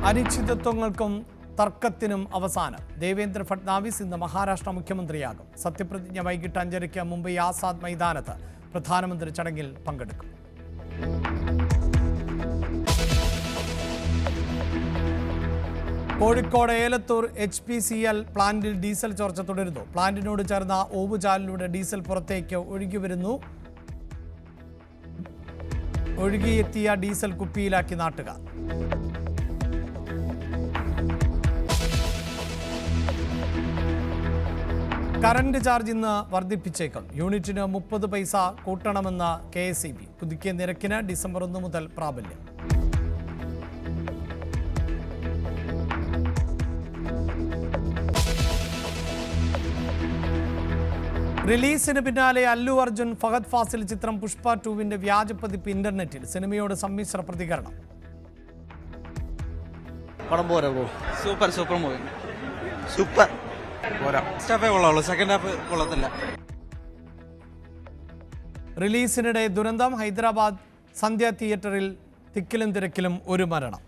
അനിശ്ചിതത്വങ്ങൾക്കും തർക്കത്തിനും അവസാനം. ദേവേന്ദ്ര ഫട്നാവിസ് ഇന്ന് മഹാരാഷ്ട്ര മുഖ്യമന്ത്രിയാകും. സത്യപ്രതിജ്ഞ വൈകിട്ട് 5:30 മുംബൈ ആസാദ് മൈതാനത്ത് പ്രധാനമന്ത്രി ചടങ്ങിൽ പങ്കെടുക്കും. കോഴിക്കോട് ഏലത്തൂർ HPCL പ്ലാന്റിൽ ഡീസൽ ചോർച്ച തുടരുന്നു. പ്ലാന്റിനോട് ചേർന്ന ഓവുചാലിലൂടെ ഡീസൽ പുറത്തേക്ക് ഒഴുകിയെത്തിയ ഡീസൽ കുപ്പിയിലാക്കി നാട്ടുകാർ. കറന്റ് ചാർജ് ഇന്ന് വർദ്ധിപ്പിച്ചേക്കും. യൂണിറ്റിന് 30 പൈസ കൂട്ടണമെന്ന് KSEB. പുതുക്കിയ നിരക്കിന് ഡിസംബർ 1 മുതൽ പ്രാബല്യം. റിലീസിന് പിന്നാലെ അല്ലു അർജുൻ ഫഹദ് ഫാസിൽ ചിത്രം പുഷ്പ 2 വ്യാജപ്പതിപ്പ് ഇന്റർനെറ്റിൽ. സിനിമയോട് സമ്മിശ്ര പ്രതികരണം. Super movie. സൂപ്പർ ഫസ്റ്റ് ഹാഫേ കൊള്ളാവുള്ളൂ, സെക്കൻഡ് ഹാഫ് കൊള്ളത്തില്ല. റിലീസിനിടെ ദുരന്തം. ഹൈദരാബാദ് സന്ധ്യ തിയേറ്ററിൽ തിക്കിലും തിരക്കിലും ഒരു മരണം.